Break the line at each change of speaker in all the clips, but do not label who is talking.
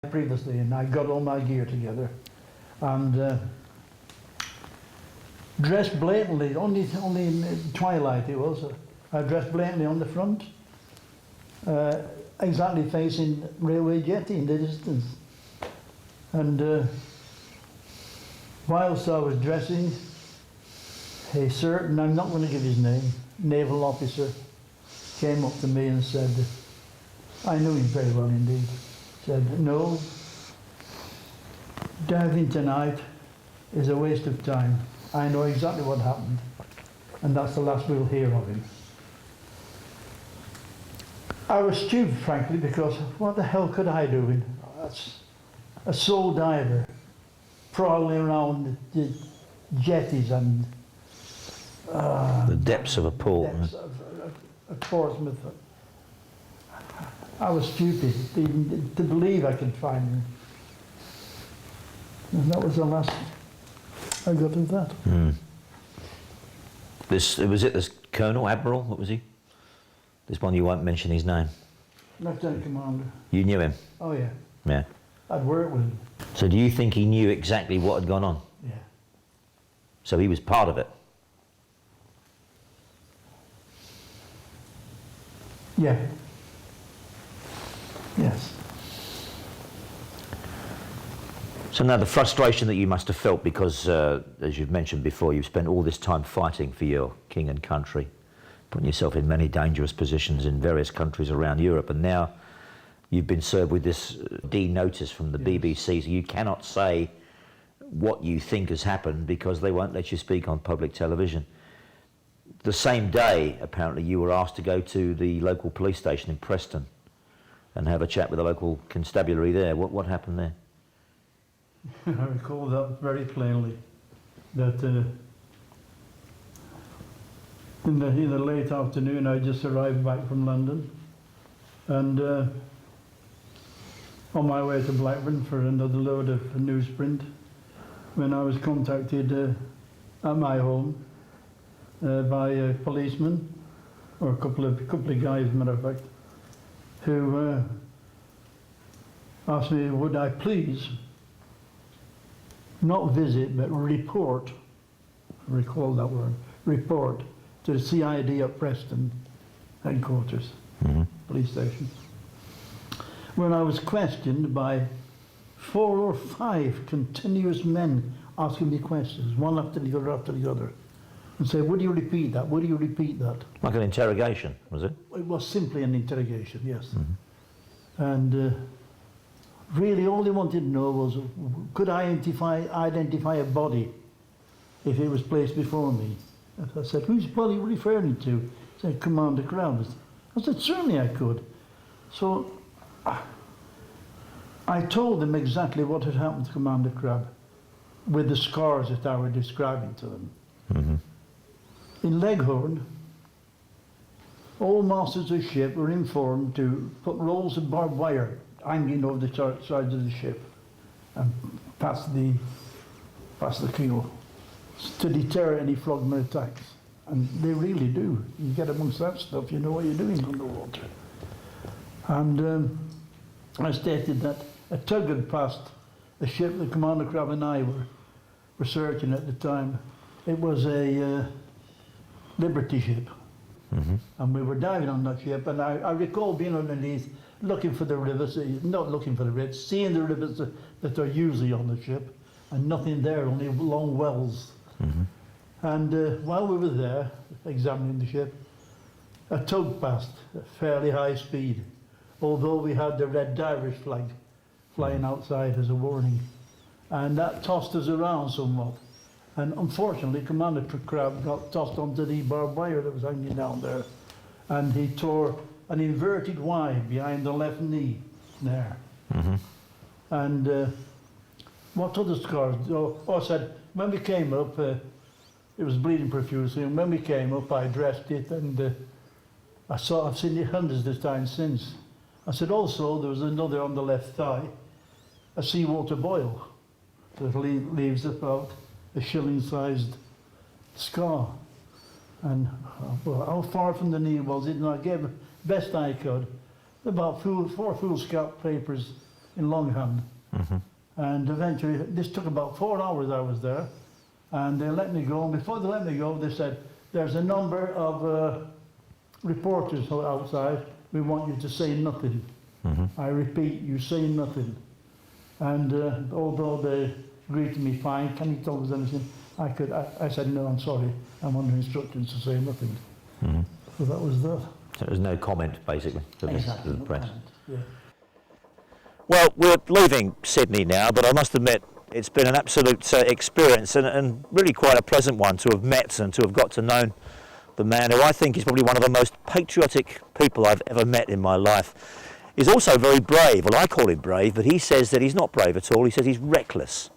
previously, and I got all my gear together and dressed blatantly, only in twilight it was. I dressed blatantly on the front, exactly facing railway jetty in the distance. And whilst I was dressing, a certain, I'm not going to give his name, naval officer came up to me and said, I knew him very well indeed, said, no, diving tonight is a waste of time. I know exactly what happened, and that's the last we'll hear of him. I was stupid, frankly, because what the hell could I do? That's a sole diver, prowling around the jetties and
the depths of a port.
At Portsmouth. I was stupid even to believe I could find him. And that was the last I got of that.
Mm. Was it this Colonel, Admiral, what was he? This one, you won't mention his name.
Lieutenant Commander.
You knew him?
Oh yeah.
Yeah.
I'd worked with him.
So do you think he knew exactly what had gone on?
Yeah.
So he was part of it?
Yeah. Yes.
So now the frustration that you must have felt because, as you've mentioned before, you've spent all this time fighting for your king and country, putting yourself in many dangerous positions in various countries around Europe, and now you've been served with this D notice from the BBC, so you cannot say what you think has happened because they won't let you speak on public television. The same day, apparently, you were asked to go to the local police station in Preston and have a chat with the local constabulary there. What happened there?
I recall that very plainly, that in the late afternoon I just arrived back from London, and on my way to Blackburn for another load of newsprint, when I was contacted at my home by a policeman, or a couple of guys, as a matter of fact, who asked me would I please not visit but report, recall that word, report to the CID at Preston headquarters, police station. When I was questioned by 4 or 5 continuous men asking me questions, one after the other, and say, would you repeat that? Would you repeat that?
Like an interrogation, was it?
It was simply an interrogation, yes. And really all they wanted to know was, could I identify a body if it was placed before me? And I said, whose body are you referring to? He said, Commander Crabb. I said, certainly I could. So I told them exactly what had happened to Commander Crabb with the scars that I was describing to them. In Leghorn, all masters of ship were informed to put rolls of barbed wire hanging over the sides of the ship and past the keel to deter any frogman attacks. And they really do. You get amongst that stuff, you know what you're doing underwater. And I stated that a tug had passed a ship that Commander Crabb and I were searching at the time. It was a Liberty ship. And we were diving on that ship, and I recall being underneath looking for the rivets, not looking for the rivets, seeing the rivets that are usually on the ship, and nothing there, only long wells. And while we were there, examining the ship, a tug passed at fairly high speed, although we had the red divers flag flying outside as a warning. And that tossed us around somewhat. And unfortunately, Commander Crabb got tossed onto the barbed wire that was hanging down there, and he tore an inverted Y behind the left knee there. And what other scars? I said, when we came up, it was bleeding profusely, and when we came up, I dressed it, and I've seen it hundreds of times since. I said, also, there was another on the left thigh, a seawater boil that leaves about a shilling-sized scar. And well, how far from the knee was it? And I gave the best I could about 4 foolscap papers in Longhand. And eventually, this took about 4 hours I was there, and they let me go. And before they let me go, they said, there's a number of reporters outside. We want you to say nothing. I repeat, you say nothing. And although they greeted me fine, can you tell us anything? I said, no, I'm sorry. I'm under instructions to say nothing. So that was that.
So there was no comment, basically, to
Exactly,
the
no
press.
comment, yeah.
Well, we're leaving Sydney now, but I must admit it's been an absolute experience and really quite a pleasant one to have met and to have got to know the man who I think is probably one of the most patriotic people I've ever met in my life. He's also very brave. Well, I call him brave, but he says that he's not brave at all. He says he's reckless.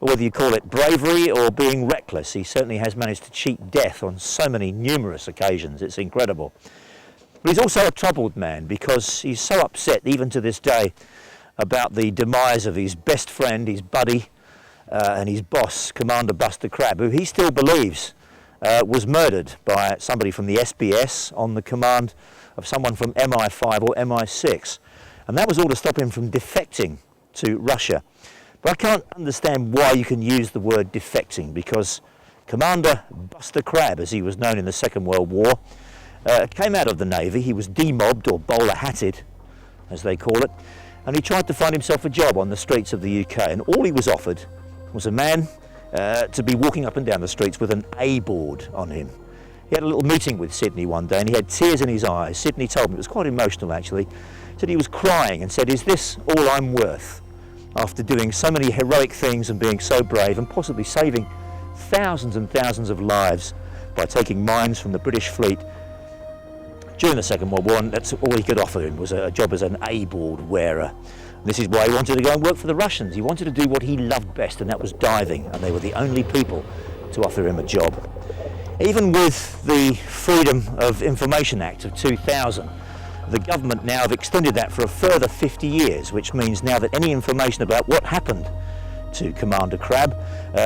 But whether you call it bravery or being reckless, he certainly has managed to cheat death on so many numerous occasions. It's incredible. But he's also a troubled man because he's so upset, even to this day, about the demise of his best friend, his buddy, and his boss, Commander Buster Crabb, who he still believes was murdered by somebody from the SBS on the command of someone from MI5 or MI6. And that was all to stop him from defecting to Russia. But I can't understand why you can use the word defecting, because Commander Buster Crabb, as he was known in the Second World War, came out of the Navy. He was demobbed, or bowler-hatted, as they call it, and he tried to find himself a job on the streets of the UK, and all he was offered was a man to be walking up and down the streets with an A board on him. He had a little meeting with Sydney one day and he had tears in his eyes. Sydney told me, it was quite emotional actually, said he was crying and said, is this all I'm worth? After doing so many heroic things and being so brave and possibly saving thousands and thousands of lives by taking mines from the British fleet during the Second World War, and that's all he could offer him was a job as an A-board wearer. And this is why he wanted to go and work for the Russians. He wanted to do what he loved best, and that was diving, and they were the only people to offer him a job. Even with the Freedom of Information Act of 2000, the government now have extended that for a further 50 years, which means now that any information about what happened to Commander Crabb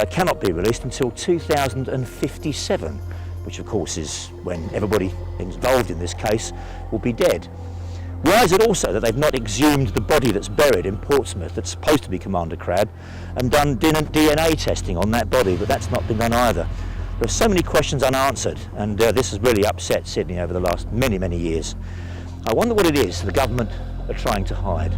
cannot be released until 2057, which of course is when everybody involved in this case will be dead. Why is it also that they've not exhumed the body that's buried in Portsmouth that's supposed to be Commander Crabb and done DNA testing on that body, but that's not been done either? There are so many questions unanswered, and this has really upset Sydney over the last many, many years. I wonder what it is the government are trying to hide.